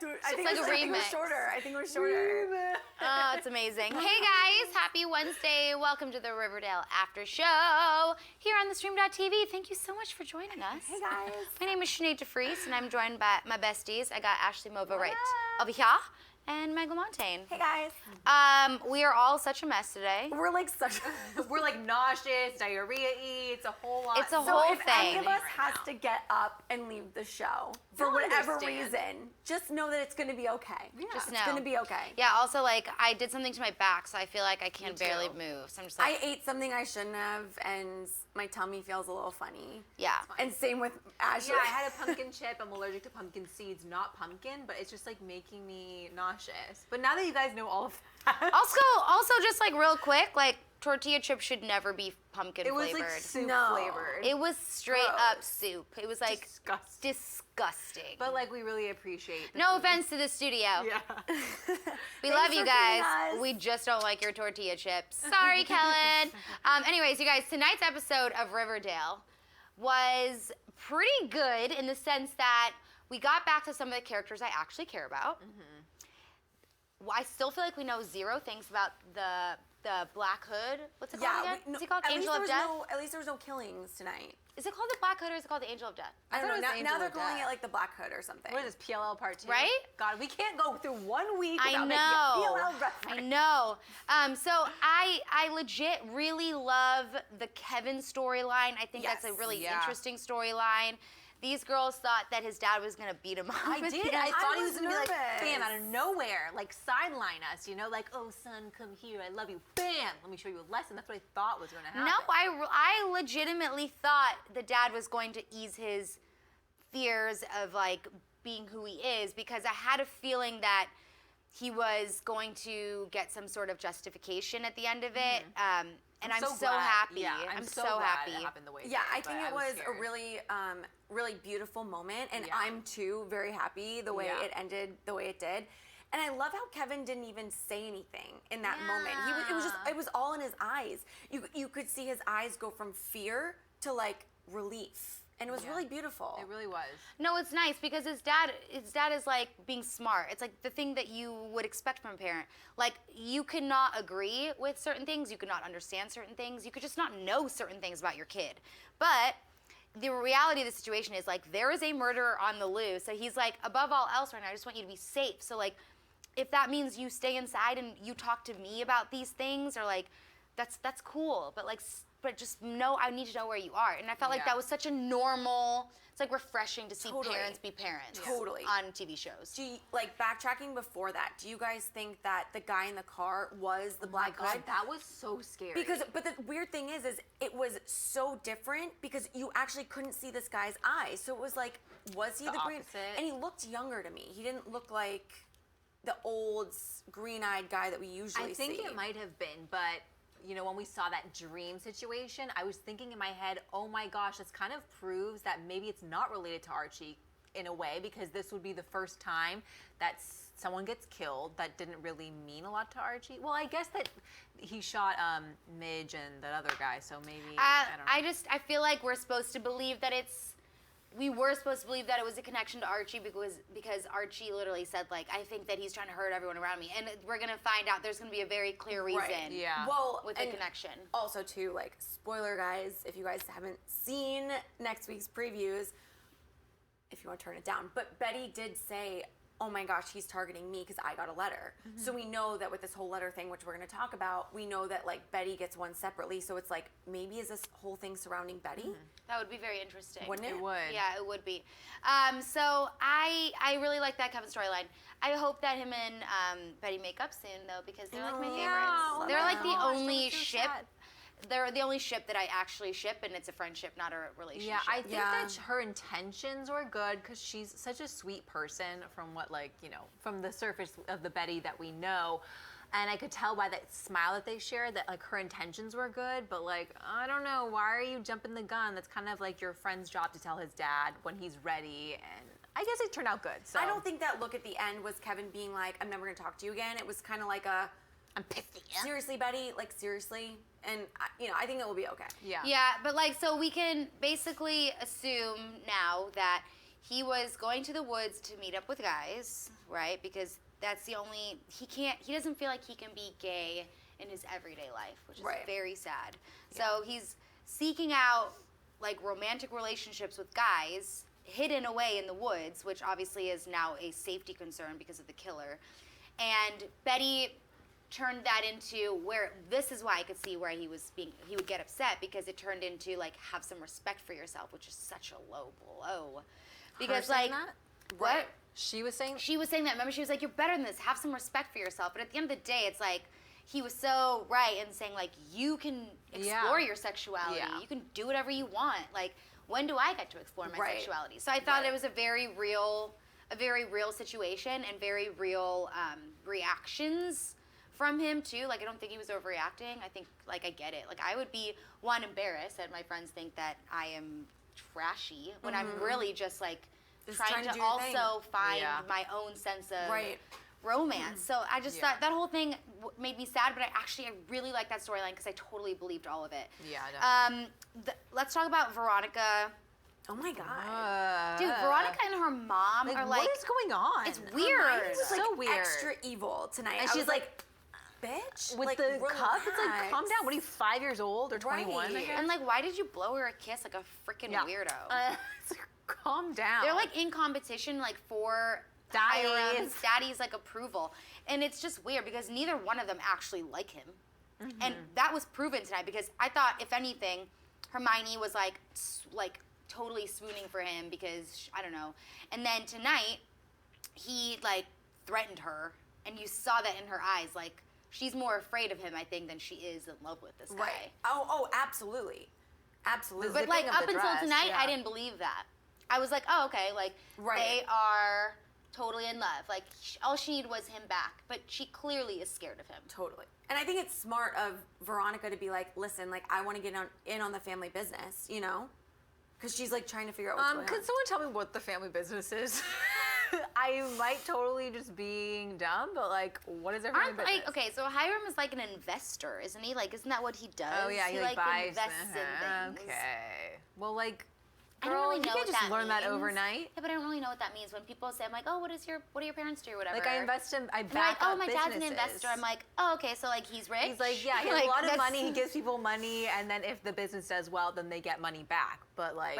I think it was shorter. I think it was shorter. Oh, it's amazing. Hey guys, happy Wednesday. Welcome to the Riverdale After Show here on the Stream.tv. Thank you so much for joining us. Hey guys. My name is Sinead de Vries, and I'm joined by my besties. I got Ashleigh Murray right over here, and Meghan Lamontagne. Hey guys. We are all such a mess today. We're like we're like nauseous, diarrhea it's a whole lot. It's a whole if thing. any of us has to get up and leave the show for whatever reason, just know that it's going to be okay. Yeah. Just know. It's going to be okay. Yeah, also, like, I did something to my back, so I feel like I can barely move. So I'm just like... I ate something I shouldn't have, and my tummy feels a little funny. Yeah. And same with Ashleigh. Yeah, I had a pumpkin chip. I'm allergic to pumpkin seeds, not pumpkin, but it's just, like, making me nauseous. But now that you guys know all of that... Also, just, like, real quick, like, tortilla chips should never be pumpkin flavored. It was, like, soup flavored. It was straight up soup. It was, like, disgusting. But, like, we really appreciate No offense to the studio. Yeah. We love you guys. We just don't like your tortilla chips. Sorry, Kellen. Anyways, you guys, tonight's episode of Riverdale was pretty good in the sense that we got back to some of the characters I actually care about. I still feel like we know zero things about the Black Hood. What's it called again? What's he called? Angel of Death? At least there was no killings tonight. Is it called the Black Hood or is it called the Angel of Death? I don't know. Now they're calling it like the Black Hood or something. What is this, PLL Part 2? Right? God, we can't go through 1 week without making a PLL reference. I know. So I legit really love the Kevin storyline. I think that's a really interesting storyline. These girls thought that his dad was gonna beat him up. I did. I thought he was gonna be like, bam, out of nowhere, like sideline us, you know, like, oh son, come here, I love you. Bam, let me show you a lesson. That's what I thought was gonna happen. No, I legitimately thought the dad was going to ease his fears of like being who he is, because I had a feeling that he was going to get some sort of justification at the end of it. And I'm so happy. Yeah, I'm so happy. It happened the way it did, I think it was a really, really beautiful moment, and I'm too very happy the way it ended, the way it did. And I love how Kevin didn't even say anything in that moment. It was all in his eyes. You could see his eyes go from fear to like relief. And it was really beautiful. It really was. No, it's nice because his dad is like being smart. It's like the thing that you would expect from a parent. Like, you cannot agree with certain things, you could not understand certain things, you could just not know certain things about your kid. But the reality of the situation is like there is a murderer on the loose. So he's like, above all else right now, I just want you to be safe. So like, if that means you stay inside and you talk to me about these things, or like, that's cool. But like, but just know, I need to know where you are. And I felt like that was such a normal, it's like refreshing to see parents be parents. On TV shows. Do you, like, backtracking before that, do you guys think that the guy in the car was the Black Hood? That was so scary. But the weird thing is it was so different because you actually couldn't see this guy's eyes. So it was like, was he the green? And he looked younger to me. He didn't look like the old green-eyed guy that we usually see. I think it might have been, but you know, when we saw that dream situation, I was thinking in my head, oh my gosh, this kind of proves that maybe it's not related to Archie in a way, because this would be the first time that someone gets killed that didn't really mean a lot to Archie. Well, I guess that he shot Midge and that other guy, so maybe, I don't know. I feel like we're supposed to believe that we were supposed to believe that it was a connection to Archie because Archie literally said, like, I think that he's trying to hurt everyone around me. And we're going to find out there's going to be a very clear reason with the connection. Also, too, like, spoiler, guys, if you guys haven't seen next week's previews, if you want to turn it down. But Betty did say, oh my gosh, he's targeting me because I got a letter. So we know that with this whole letter thing, which we're going to talk about, we know that like Betty gets one separately. So it's like, maybe is this whole thing surrounding Betty? That would be very interesting. Wouldn't it? It would. Yeah, it would be. So I really like that Kevin storyline. I hope that him and Betty make up soon though, because they're like my favorites. They're like the only ship. They're the only ship that I actually ship, and it's a friendship, not a relationship. Yeah, I think that her intentions were good because she's such a sweet person from what, like, you know, from the surface of the Betty that we know. And I could tell by that smile that they shared that, like, her intentions were good, but, like, I don't know, why are you jumping the gun? That's kind of like your friend's job to tell his dad when he's ready, and I guess it turned out good, so. I don't think that look at the end was Kevin being like, I'm never going to talk to you again. It was kind of like a, I'm pissed at you. Seriously, Betty, like, seriously? And, you know, I think it will be okay. Yeah. Yeah, but, like, so we can basically assume now that he was going to the woods to meet up with guys, right? Because that's the only, he doesn't feel like he can be gay in his everyday life, which is very sad. Yeah. So he's seeking out like romantic relationships with guys hidden away in the woods, which obviously is now a safety concern because of the killer. And Betty turned that into where, this is why I could see where he would get upset, because it turned into like, have some respect for yourself, which is such a low blow. Because like, that? What? She was saying that. Remember, she was like, you're better than this, have some respect for yourself. But at the end of the day, it's like, he was so right in saying like, you can explore your sexuality. You can do whatever you want. Like, when do I get to explore my sexuality? So I thought it was a very real situation and very real reactions from him too. Like, I don't think he was overreacting. I think, like, I get it. Like, I would be, one, embarrassed that my friends think that I am trashy when I'm really just like trying to also find my own sense of romance. So I just thought that whole thing made me sad, but I really like that storyline because I totally believed all of it. Yeah, definitely. Let's talk about Veronica. Oh my God. Dude, Veronica and her mom are like, what is going on? It's weird. It's so like weird. Extra evil tonight. And I she's was like, bitch. With like, the relax. cup, it's like, calm down. What are you, 5 years old or 21? Right. And like, why did you blow her a kiss like a freaking weirdo? Calm down. They're like in competition, like for Daddy's like approval, and it's just weird because neither one of them actually like him, and that was proven tonight. Because I thought, if anything, Hermione was like totally swooning for him because I don't know, and then tonight he like threatened her, and you saw that in her eyes, like she's more afraid of him, I think, than she is in love with this guy. Right. Oh, absolutely. Absolutely. But like up until tonight, I didn't believe that. I was like, oh, okay, like they are totally in love. Like all she needed was him back, but she clearly is scared of him. Totally. And I think it's smart of Veronica to be like, listen, like I want to get in on the family business, you know? Because she's like trying to figure out what's going on. Could someone tell me what the family business is? I might totally just being dumb, but like, what is their family business? Like, okay, so Hiram is like an investor, isn't he? Like, isn't that what he does? Oh yeah, he like buys invests in things. Okay. Well, like, girl, I don't really know you can't what just that learn means. that overnight. Yeah, but I don't really know what that means. When people say, I'm like, oh, what do your parents do or whatever? Like, I invest in, I back like, oh, up my dad's an businesses. investor. I'm like, oh, okay, so like he's rich? He's like, yeah, he has a lot of money. He gives people money, and then if the business does well, then they get money back. But like,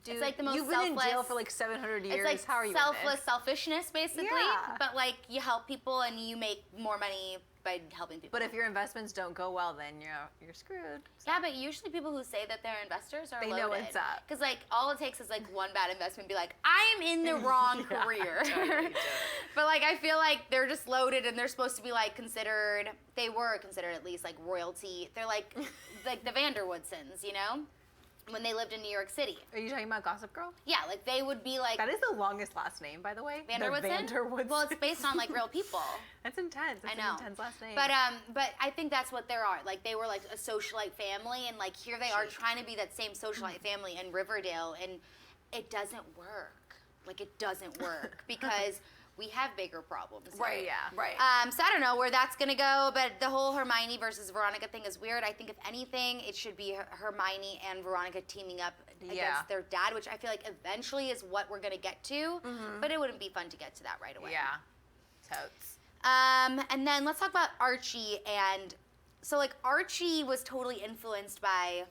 dude, it's like the most you've been in jail for like 700 years. It's like how are you selfless selfishness, basically. Yeah. But like, you help people and you make more money by helping people. But if your investments don't go well, then you're screwed. So. Yeah, but usually people who say that they're investors are they loaded. know what's up. Because like all it takes is like one bad investment, be like, I am in the wrong career. Totally. But like I feel like they're just loaded and they're supposed to be like considered. They were considered at least like royalty. They're like like the Vanderwoodsons, you know, when they lived in New York City. Are you talking about Gossip Girl? Yeah, like they would be like. That is the longest last name, by the way. Vanderwoodson? Vanderwoodson. Well, it's based on like real people. That's intense. That's I know. an intense last name. But I think that's what there are. Like they were like a socialite family, and like here they are trying to be that same socialite family in Riverdale, and it doesn't work. Like it doesn't work because we have bigger problems. Right. Yeah. Right. So I don't know where that's gonna go, but the whole Hermione versus Veronica thing is weird. I think if anything, it should be Hermione and Veronica teaming up against their dad, which I feel like eventually is what we're gonna get to. But it wouldn't be fun to get to that right away. Yeah. Totes. And then let's talk about Archie. And so like Archie was totally influenced by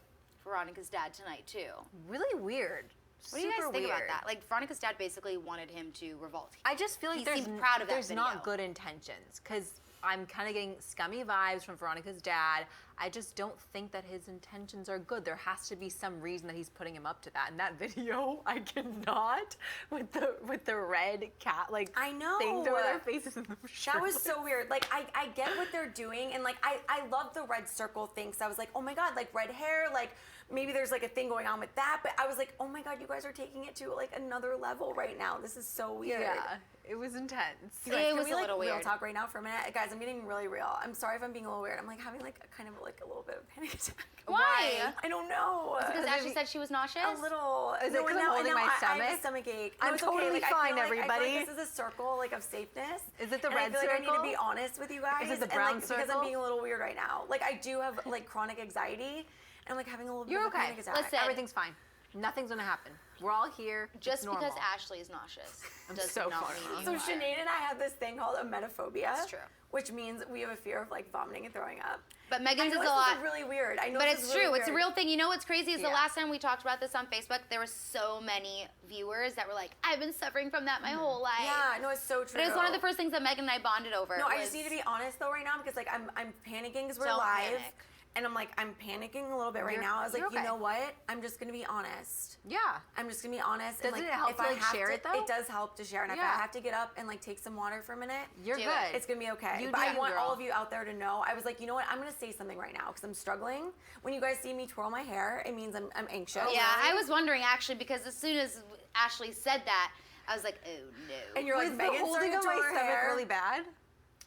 Veronica's dad tonight too. Really weird. What do you guys think about that? Like Veronica's dad basically wanted him to revolt. I just feel like he seemed proud of that there's video. not good intentions because I'm kind of getting scummy vibes from Veronica's dad. I just don't think that his intentions are good. There has to be some reason that he's putting him up to that. In that video, I cannot with the red cat like I know things over their faces in the shirt. That was so weird. Like I get what they're doing, and like I love the red circle thing. So I was like, oh my god, like red hair, like maybe there's like a thing going on with that. But I was like, oh my god, you guys are taking it to like another level right now. This is so weird. Yeah, it was intense. You guys, it was can we, a little real weird. talk right now for a minute, guys. I'm getting really real. I'm sorry if I'm being a little weird. I'm like having like a kind of like a little bit of a panic attack. Why? I don't know. Because Ashley said she was nauseous? A little. Is it 'cause I'm holding my I stomach? have a stomach ache. I'm It's totally okay. Like, fine, I feel everybody. like this is a circle like of safeness. Is it the and red I feel like I circle? need to be honest with you guys. Is it the and, brown like, Because circle? I'm being a little weird right now. Like I do have like chronic anxiety, and I'm like having a little bit You're of a okay. panic attack. Listen. Everything's fine. Nothing's gonna happen. We're all here. Just It's normal. because Ashleigh is nauseous does so not far mean wrong. you So are. Sinead and I have this thing called emetophobia. It's true. Which means we have a fear of like vomiting and throwing up. But I Megan's know is a this lot. is really weird. I know But this it's is really true. It's a weird. real thing. You know what's crazy is the Yeah. last time we talked about this on Facebook, there were so many viewers that were like, I've been suffering from that my whole life. Yeah, no, it's so true. But it was one of the first things that Megan and I bonded over. No, I was- just need to be honest though right now because like I'm panicking because we're Don't live. panic. And I'm like, I'm panicking a little bit right You're- now. I was like, you're you okay. know what? I'm just gonna be honest. Yeah. I'm just gonna be honest. Doesn't and, like, it help if to, I like, have share to, it, though? It does help to share. And if I Yeah. have to get up and like take some water for a minute, You're Do good. it. it's gonna be okay. You But do I you, want girl. all of you out there to know. I was like, you know what? I'm gonna say something right now because I'm struggling. When you guys see me twirl my hair, it means I'm anxious. Yeah, I was wondering actually because as soon as Ashleigh said that, I was like, oh no. And you're like, Was the Megan holding started of to my twirl her stomach hair. really bad?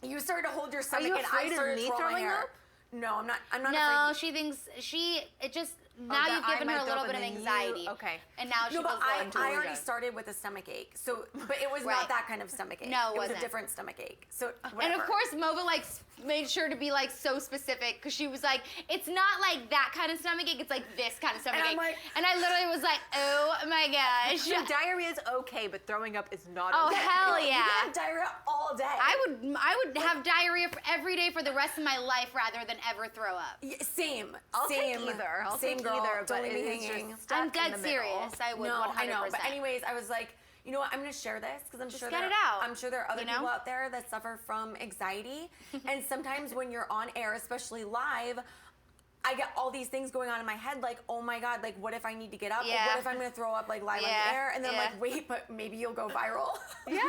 You started to hold your stomach, you and I afraid of started me to twirl my throwing hair. up? No, I'm not. I'm not No, afraid. she thinks it just now that you've I given might her a throw little up bit of and then you- anxiety. okay. And now she No, but feels like I already done. started with a stomach ache. So, but it was Right. not that kind of stomach ache. No, it it was a wasn't. different stomach ache. So, And whatever. of course, Mova like made sure to be like so specific because she was like, it's not like that kind of stomach ache. It's like this kind of stomach And I'm ache. like- and I literally was like, oh my gosh. So diarrhea is okay, but throwing up is not Oh, okay. hell You yeah. can have diarrhea all day. I would have diarrhea for every day for the rest of my life rather than ever throw up. Same. I'll same. take either. I'll same take girl. either, Don't but leave me it's hanging. just stuck I'm in dead the middle. serious. I would No, 100%. I know. But anyways, I was like, you know what? I'm gonna share this because I'm sure get there, it out, I'm sure there are other you know? people out there that suffer from anxiety, and sometimes when you're on air, especially live, I get all these things going on in my head, like, oh my God, like, what if I need to get up? Or Yeah. what if I'm gonna throw up, like, live on Yeah, the air? And then yeah. I'm like, wait, but maybe you'll go viral. Yeah,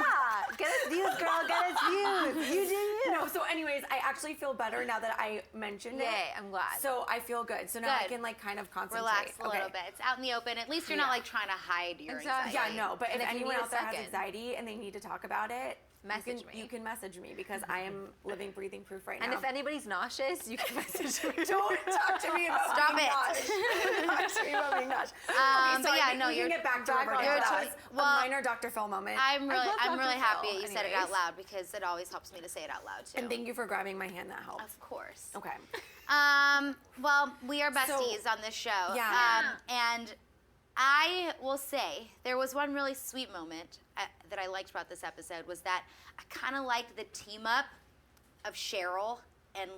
get us views, girl. Get us views. You do you. No, so anyways, I actually feel better now that I mentioned it. Yay, I'm glad. So I feel good. So now I Good. can, like, kind of concentrate. Relax a Okay. little bit. It's out in the open. At least you're not Yeah. like trying to hide your Exactly. anxiety. Yeah, no, but And if if you anyone need a out there has second. anxiety and they need to talk about it, Message me. You can message me because I am living, breathing proof right And now. if anybody's nauseous, you can message me. Don't talk to me about Stop being it. nauseous. Talk to me about being nauseous. But I yeah, think no, we you're can get back to back on Riverdale. track. That was Well, a minor Dr. Phil moment. I'm really love Dr. happy Phil, you said it out anyways. loud because it always helps me to say it out loud too. and thank you for grabbing my hand. That helped. Of course. Okay. Well, we are besties on this show. Yeah. And I will say there was one really sweet moment that I liked about this episode was that I kind of liked the team up of Cheryl and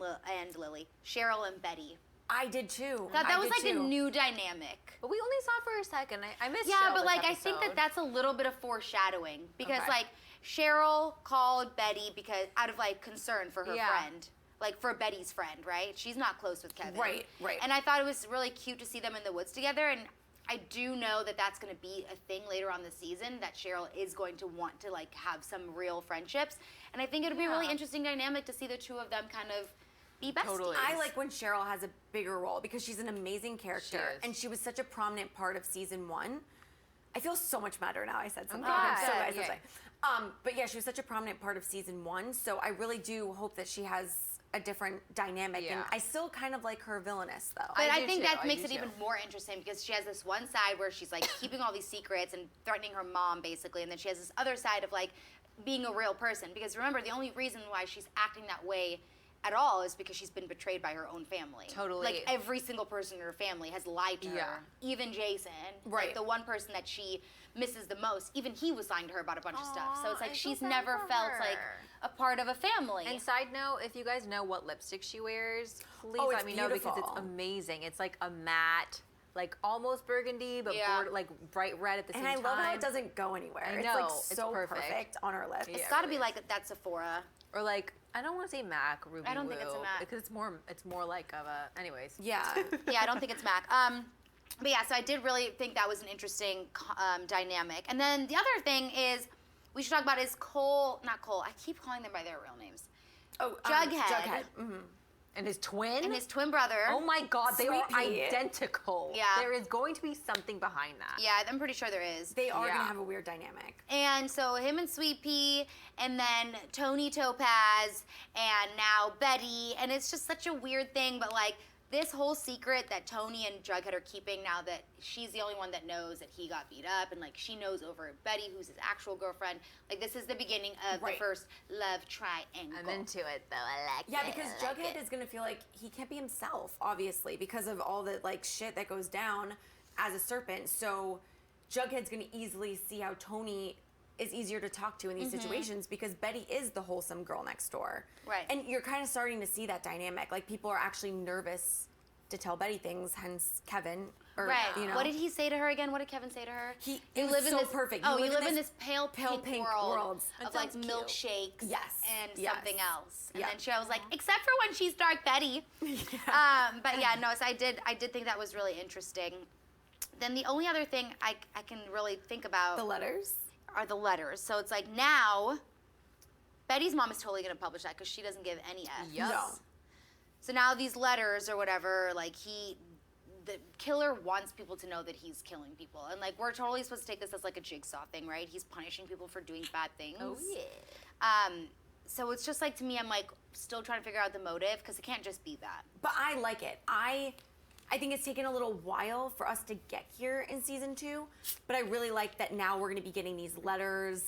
Lily, Cheryl and Betty. I did too. Thought I that was did like too. a new dynamic. But we only saw it for a second. I missed Yeah, Cheryl but this like I think that episode. that's a little bit of foreshadowing because Okay. like Cheryl called Betty because out of like concern for her Yeah. friend. Like for Betty's friend, right? She's not close with Kevin. Right. And I thought it was really cute to see them in the woods together. And I do know that that's going to be a thing later on the season, that Cheryl is going to want to like have some real friendships. And I think it'll be a really Yeah. interesting dynamic to see the two of them kind of be besties. Totally. I like when Cheryl has a bigger role because she's an amazing character She is. and she was such a prominent part of season 1. I feel so much better now. I said something. glad. I'm so glad I said Yay. something. But yeah, she was such a prominent part of season 1. So I really do hope that she has a different dynamic. And Yeah. I still kind of like her villainous though. But I I do think too, that I makes do it even too. more interesting because she has this one side where she's like keeping all these secrets and threatening her mom basically, and then she has this other side of like being a real person. Because remember, the only reason why she's acting that way at all is because she's been betrayed by her own family. Totally. Like every single person in her family has lied to Yeah. her. Even Jason. Right. Like the one person that she misses the most, even he was lying to her about a bunch of stuff. So it's Aw, like I feel she's sad never for felt her. like a part of a family. And side note, if you guys know what lipstick she wears, please Oh, let it's me know because beautiful. it's amazing. It's like a matte, like almost burgundy, but Yeah. like bright red at the And same I time. love how it doesn't go anywhere. I It's know, like it's so perfect. on her lips. it's Yeah, got to it be really like that Sephora. Or like, I don't want to say MAC or Ruby I don't think it's a Woo, MAC. because it's more like of a. Anyways. Yeah. Yeah, I don't think it's MAC. But yeah, so I did really think that was an interesting dynamic. And then the other thing is we should talk about is not Cole. I keep calling them by their real names. Oh, Jughead. Jughead. Mhm. And his twin. And his twin brother. Oh my God, they are Sweet pea. identical. Yeah. There is going to be something behind that. Yeah, I'm pretty sure there is. They are Yeah. gonna have a weird dynamic. And so him and Sweet Pea, and then Tony Topaz, and now Betty, and it's just such a weird thing, but like this whole secret that Tony and Jughead are keeping now that she's the only one that knows that he got beat up, and like she knows over Betty, who's his actual girlfriend. Like this is the beginning of Right. the first love triangle. I'm into it though. I like Yeah, it. because I like Jughead it. is gonna feel like he can't be himself, obviously, because of all the like shit that goes down as a serpent. So Jughead's going to easily see how Tony is easier to talk to in these situations because Betty is the wholesome girl next door. Right. And you're kind of starting to see that dynamic. Like, people are actually nervous to tell Betty things, hence Kevin. Or, Right. You know. What did he say to her again? What did Kevin say to her? It was so perfect. Oh, you live in this pale pink world That of like sounds cute. milkshakes Yes. and Yes. something else. And Yeah. then Cheryl was like, except for when she's Dark Betty. But yeah, no, so I did think that was really interesting. Then the only other thing I can really think about The letters? are the letters. So it's like now, Betty's mom is totally going to publish that because she doesn't give any F's. Yes. No. So now these letters or whatever, like the killer wants people to know that he's killing people. And like we're totally supposed to take this as like a jigsaw thing, right? He's punishing people for doing bad things. Oh, yeah. So it's just like, to me, I'm like still trying to figure out the motive because it can't just be that. But I like it. I think it's taken a little while for us to get here in season 2, but I really like that now we're going to be getting these letters.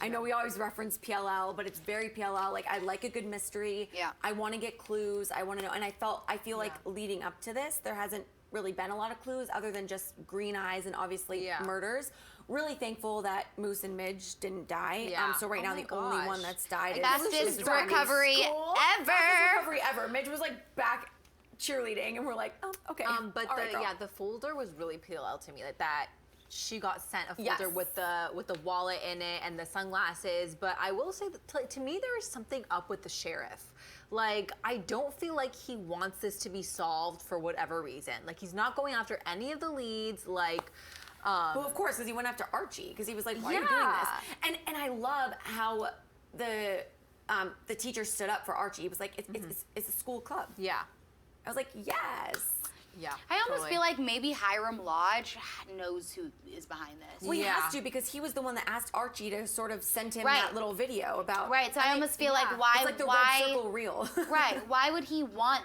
I know we always reference PLL, but it's very PLL. Like, I like a good mystery. Yeah. I want to get clues. I want to know. And I feel like leading up to this, there hasn't really been a lot of clues other than just green eyes and obviously murders. Really thankful that Moose and Midge didn't die. Yeah. So right Oh now my the only gosh. one that's died Fastest is recovery ever. Fastest recovery ever. Midge was like back cheerleading, and we're like, oh, okay. But All right, girl. the folder was really PLL to me. Like that, she got sent a folder Yes. with the wallet in it and the sunglasses. But I will say that to me there is something up with the sheriff. Like, I don't feel like he wants this to be solved for whatever reason. Like, he's not going after any of the leads. Like, Well, of course, because he went after Archie, because he was like, why are you doing this? And I love how the teacher stood up for Archie. He was like, it's a school club. yeah, I was like, yes. yeah. I almost totally. feel like maybe Hiram Lodge knows who is behind this. Well, he Yeah. has to, because he was the one that asked Archie to sort of send him Right. that little video about. Right, so I almost feel like yeah. why It's like the why red circle reel. right, why would he want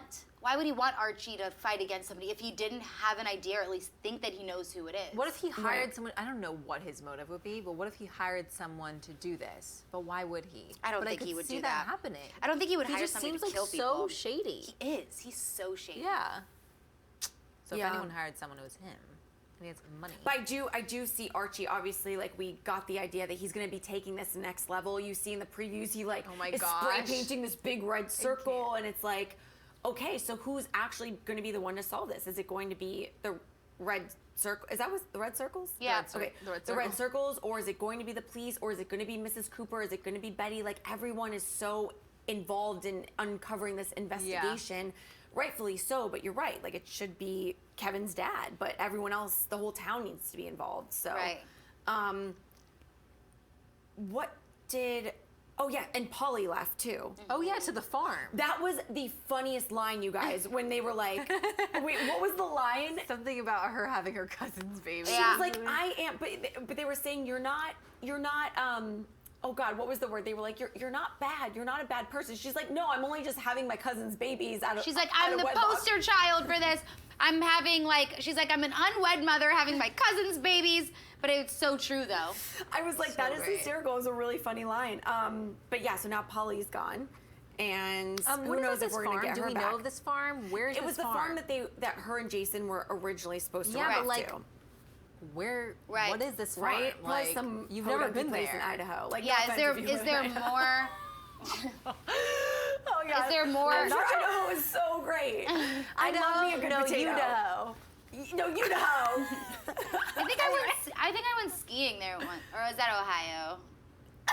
Archie to fight against somebody if he didn't have an idea or at least think that he knows who it is? What if he hired Right. someone? I don't know what his motive would be, but what if he hired someone to do this? But why would he? I don't But think could he would see do that that. happening. I don't think he would He hire just somebody seems to like kill so people. shady. He is. He's so shady. Yeah. So Yeah. if anyone hired someone, it was him. And he had some money. But I do see Archie, obviously, like, we got the idea that he's going to be taking this next level. You see in the previews, he, like, Oh my is spray gosh. painting this big red circle, and it's like, okay, so who's actually going to be the one to solve this? Is it going to be the red circle? Is that what the red circles? Yeah. Okay, the red circles, or is it going to be the police, or is it going to be Mrs. Cooper? Is it going to be Betty? Like, everyone is so involved in uncovering this investigation. Rightfully so, but you're right. Like, it should be Kevin's dad, but everyone else, the whole town needs to be involved. So, Right. what did? Oh yeah, and Polly left too. Oh yeah, to the farm. That was the funniest line, you guys, when they were like, wait, what was the line? Something about her having her cousin's baby. She Yeah. was like, I am, but they were saying you're not, oh God, what was the word? They were like, you're not bad. You're not a bad person. She's like, no, I'm only just having my cousin's babies out of. She's like, out I'm of the wedlock." poster child for this. I'm having she's like, I'm an unwed mother having my cousin's babies. But it's so true though. I was like, So that is great. hysterical. It was a really funny line. But yeah, so now Polly's gone, and What who is knows if this we're gonna farm? get Do her we back. know of this farm? Where is It this was the farm that her and Jason were originally supposed to Yeah, run but off like, to. where? Right. What is this farm? Right? Probably Like, some you've never podunk been place there. in Idaho. Like, no Yeah, offense if you is live there in Idaho. more? Oh yeah. Is there more? I'm sure Idaho is so great. I love me a good potato. Idaho. No, Idaho. I think I went skiing there once, or was that Ohio?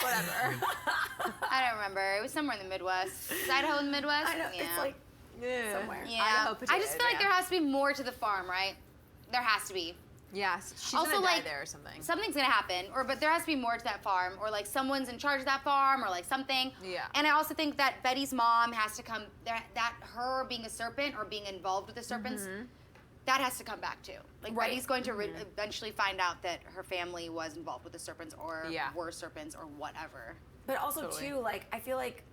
Whatever. I don't remember. It was somewhere in the Midwest. Is Idaho in the Midwest? I know, Yeah. it's like somewhere. Yeah. Idaho I potatoes, just feel like yeah. there has to be more to the farm, right? There has to be. Yeah, she's Also, gonna die like, there or something. Something's gonna happen, but there has to be more to that farm, or like someone's in charge of that farm, or like something. Yeah. And I also think that Betty's mom has to come. That her being a serpent or being involved with the serpents, that has to come back too. Like Right. Betty's going to eventually find out that her family was involved with the serpents, or Yeah. were serpents, or whatever. But also Totally. too, like, I feel like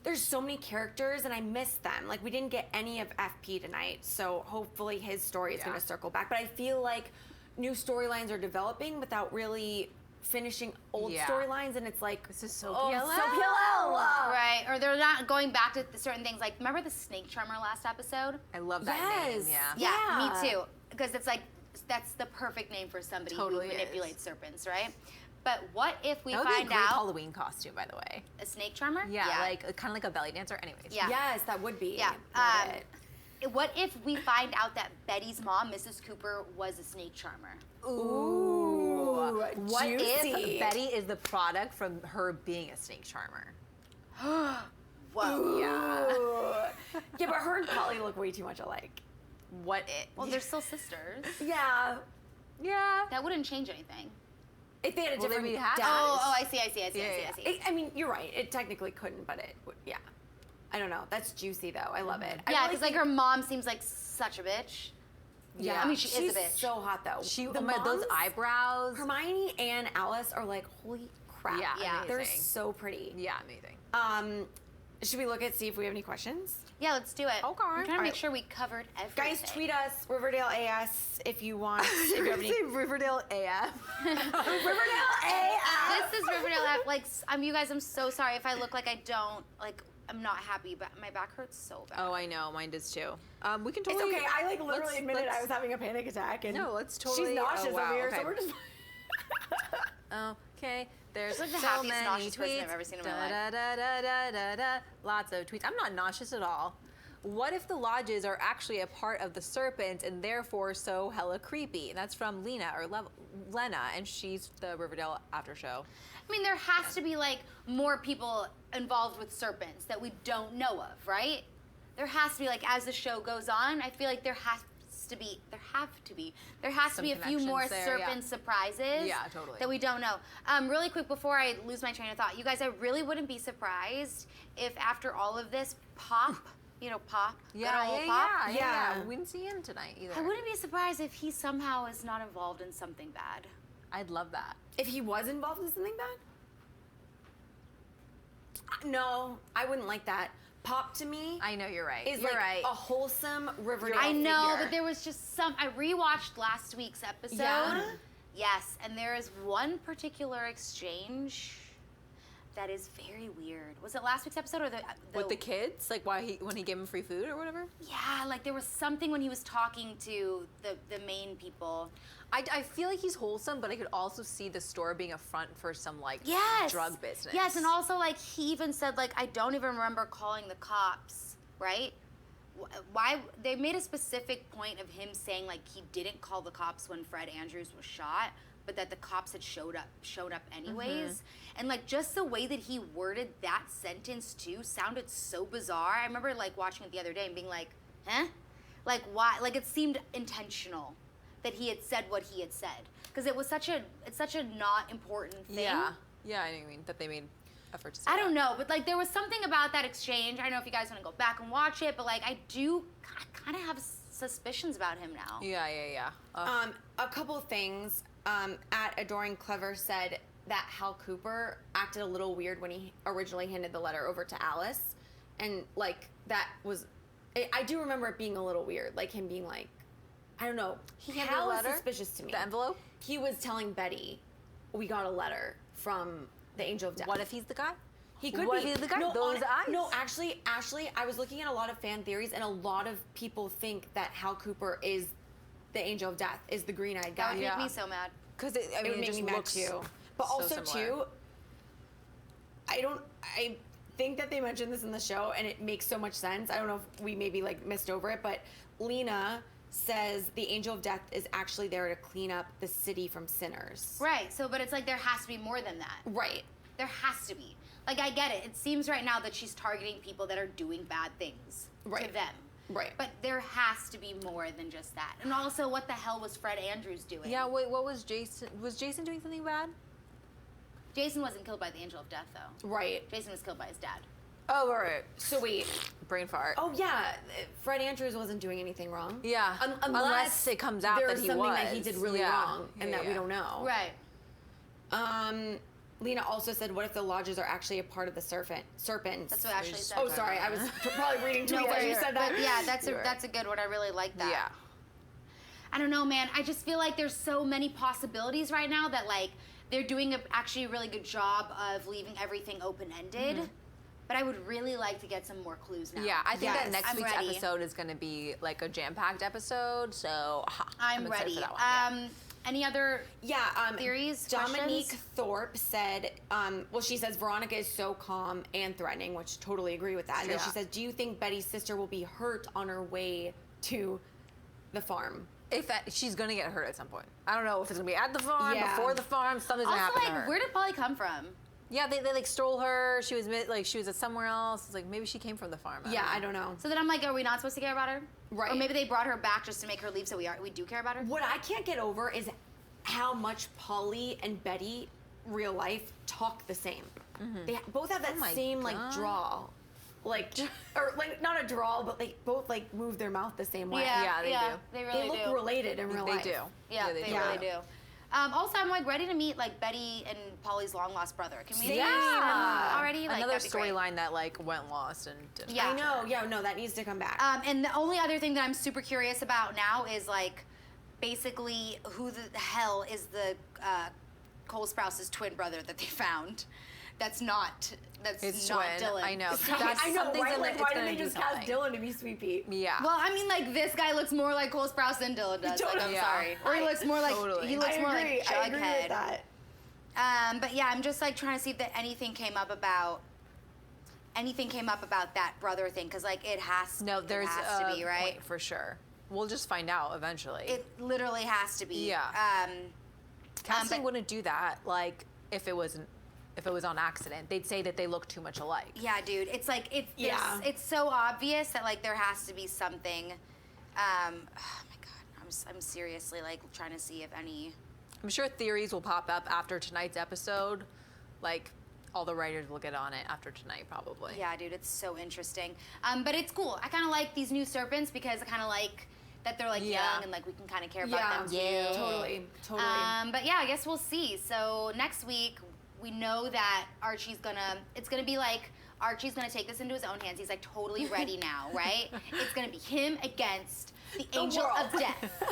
there's so many characters and I miss them. Like, we didn't get any of FP tonight, so hopefully his story is Yeah. going to circle back. But I feel like new storylines are developing without really finishing old Yeah. storylines, and it's like, This is so oh, PLL. so PLL. Right, or they're not going back to certain things. Like, remember the snake charmer last episode? I love that Yes. name. Yeah. Yeah, Yeah. me too. Because it's like that's the perfect name for somebody Totally who manipulates serpents, right? But what if we That would be a find great out Halloween costume, by the way. a snake charmer? Yeah, like kind of like a belly dancer. Anyways. Yeah. Yes, that would be. Yeah. Love it. What if we find out that Betty's mom, Mrs. Cooper, was a snake charmer? Ooh, What juicy. if Betty is the product from her being a snake charmer? Whoa. Yeah. Ooh. Yeah, but her and Polly look way too much alike. What if? Well, they're still sisters. Yeah. Yeah. That wouldn't change anything. If they had a Well, different they'd be happy. dad. I see. Yeah. I mean, you're right. It technically couldn't, but it would. Yeah. I don't know. That's juicy though. I love it. I Yeah, really because like think- her mom seems like such a bitch. Yeah. I mean, she she's is a bitch. so hot though. Oh my, those moms, eyebrows. Hermione and Alice are like, holy crap. Yeah, Yeah. They're amazing. so pretty. Yeah, amazing. Should we look at see if we have any questions? Yeah, let's do it. Okay. I'm trying to make Alright. sure we covered everything. Guys, tweet us Riverdale AS if you want. If you have any. Riverdale AF. Riverdale AS. This is Riverdale. Like, you guys, I'm so sorry if I look like I don't, like, I'm not happy, but my back hurts so bad. Oh, I know. Mine does too. We can It's totally. okay. I like literally admitted I let's- was having a panic attack, and No, let's totally. she's nauseous oh, wow, over here, okay. so we're just. Okay, there's like the so happiest many nauseous tweets. person I've ever seen in my life. Da, da, da, da, da, da. Lots of tweets. I'm not nauseous at all. What if the lodges are actually a part of the serpent and therefore so hella creepy? And that's from Lena or Lena, and she's the Riverdale after show. I mean, there has to be like more people involved with serpents that we don't know of, right? There has to be, like, as the show goes on, I feel like there has to be Some a few more connections there, yeah. serpent surprises Yeah, totally. that we don't know. Really quick before I lose my train of thought, you guys, I really wouldn't be surprised if after all of this, Pop, Pop, good old Pop. Yeah. We didn't see him tonight either. I wouldn't be surprised if he somehow is not involved in something bad. I'd love that. If he was involved in something bad? No, I wouldn't like that. Pop to me I know you're right. is You're like right. a wholesome Riverdale I know, figure. but there was just I rewatched last week's episode. Yeah? Yes, and there is one particular exchange that is very weird. Was it last week's episode or the With the kids, like when he gave him free food or whatever. Yeah, like there was something when he was talking to the main people. I feel like he's wholesome, but I could also see the store being a front for some like Yes. drug business. Yes, and also like he even said like I don't even remember calling the cops, right? Why they made a specific point of him saying like he didn't call the cops when Fred Andrews was shot, but that the cops had showed up anyways. And like just the way that he worded that sentence too sounded so bizarre. I remember like watching it the other day and being like, huh? Like why? Like it seemed intentional that he had said what he had said because it's such a not important thing. Yeah, I know what you mean that they made effort to say I don't that. know, but like there was something about that exchange. I don't know if you guys want to go back and watch it, but like I do kind of have suspicions about him now. Yeah. A couple of things. At Adoring Clever said that Hal Cooper acted a little weird when he originally handed the letter over to Alice, and like that was, I do remember it being a little weird, like him being like, I don't know. He handed Hal the was letter? suspicious to me. The envelope? He was telling Betty, we got a letter from the Angel of Death. What if he's the guy? He could What be. if he's the guy? No, Those eyes. No, actually, I was looking at a lot of fan theories, and a lot of people think that Hal Cooper is the Angel of Death, is the green-eyed guy. That would make Yeah. me so mad. Because it It would make just me mad looks too. But so also similar. too, I think that they mentioned this in the show, and it makes so much sense. I don't know if we maybe like missed over it, but Lena says the Angel of Death is actually there to clean up the city from sinners. Right. So, but it's like there has to be more than that. Right. There has to be. Like I get it. It seems right now that she's targeting people that are doing bad things to Right. them. Right. But there has to be more than just that. And also, what the hell was Fred Andrews doing? Yeah, wait, what was Jason? Was Jason doing something bad? Jason wasn't killed by the Angel of Death, though. Right. Jason was killed by his dad. Oh, right. So wait. Brain fart. Oh yeah, Fred Andrews wasn't doing anything wrong. Yeah. Unless it comes out there's that he something was. that he did really Yeah. wrong and Yeah, that we yeah. don't know. Right. Lena also said, what if the lodges are actually a part of the serpents? That's what Ashley said. Oh, sorry. I was probably reading tweets as you said that. But yeah, that's You're right. that's a good one. I really like that. Yeah. I don't know, man. I just feel like there's so many possibilities right now that like they're doing actually a really good job of leaving everything open-ended. but I would really like to get some more clues now. Yeah, I think that next I'm week's ready. episode is going to be like a jam-packed episode, so I'm excited ready. for that one. Yeah. Any other theories, Dominique questions? Thorpe said, well, she says Veronica is so calm and threatening, which totally agree with that. And then she says, do you think Betty's sister will be hurt on her way to the farm? She's going to get hurt at some point. I don't know if it's going to be at the farm, before the farm, something's going to Also, happen to her. where did Polly come from? Yeah, they like stole her. She was at somewhere else. It's like maybe she came from the farm. I don't know. So then I'm like, are we not supposed to care about her? Right. Or maybe they brought her back just to make her leave, so we do care about her. What I can't get over is how much Polly and Betty, real life, talk the same. They both have that same like draw, like or like not a drawl, but they both like move their mouth the same way. Yeah, they do. They really They look do. related in real life. They do. Yeah, they really do. Also, I'm like ready to meet like Betty and Polly's long lost brother. Can we see him already? Like, Another that'd be great. storyline that like went lost and didn't. Yeah. I know. Yeah, no, that needs to come back. And the only other thing that I'm super curious about now is like basically who the hell is the Cole Sprouse's twin brother that they found? That's not Dylan. I know. I know, something's right? in Like, it's why gonna didn't they do just cast something. Dylan to be Sweet Pea? Yeah. Well, I mean, like this guy looks more like Cole Sprouse than Dylan does. Like, I'm Totally. sorry. Or he looks more like he looks more like Jughead. I agree with that. But yeah, I'm just like trying to see if anything came up about that brother thing, because like it has to be right point for sure. We'll just find out eventually. It literally has to be. Yeah. Casting but- wouldn't do that. Like if it was on accident, they'd say that they look too much alike. Yeah, dude. It's like it's so obvious that like there has to be something. Oh my god, I'm seriously like trying to see if any. I'm sure theories will pop up after tonight's episode. Like all the writers will get on it after tonight, probably. Yeah, dude, it's so interesting. But it's cool. I kind of like these new serpents because I kind of like that they're like young and like we can kind of care about them too. Yeah, totally. But yeah, I guess we'll see. So next week we know that it's gonna be like Archie's gonna take this into his own hands. He's like totally ready now, right? It's gonna be him against the Angel of Death,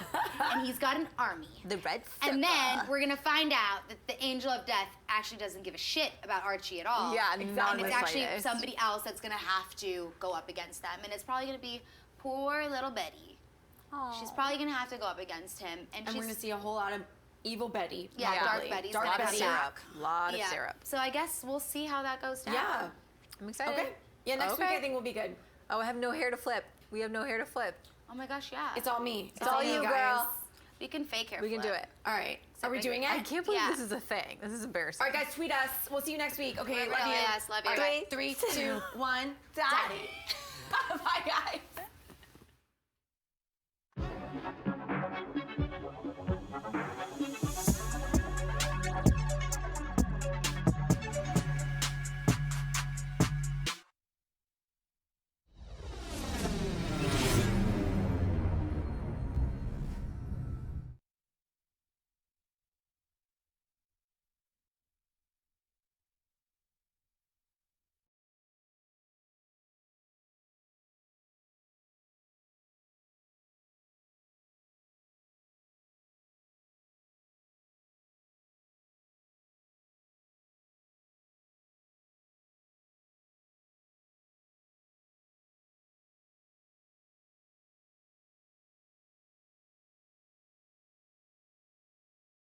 and he's got an army. The Red Circle. And then we're gonna find out that the Angel of Death actually doesn't give a shit about Archie at all. Yeah, and it's actually somebody else that's gonna have to go up against them, and it's probably gonna be poor little Betty. Aww. She's probably gonna have to go up against him, and we're gonna see a whole lot of evil Betty. Yeah, probably. Dark Betty's Dark gonna Betty. come back. Lot of syrup. So I guess we'll see how that goes down. Yeah. I'm excited. Okay. Yeah, next week I think will be good. Oh, I have no hair to flip. We have no hair to flip. Oh my gosh, yeah. It's all me. It's all you, guys. girl. We can fake hair We can flip. do it. All right. Are we doing it? I can't believe Yeah. this is a thing. This is embarrassing. All right, guys, tweet us. We'll see you next week. Okay, love you. Yes, love you. All right, 3, 2, 1. Daddy. Bye, guys.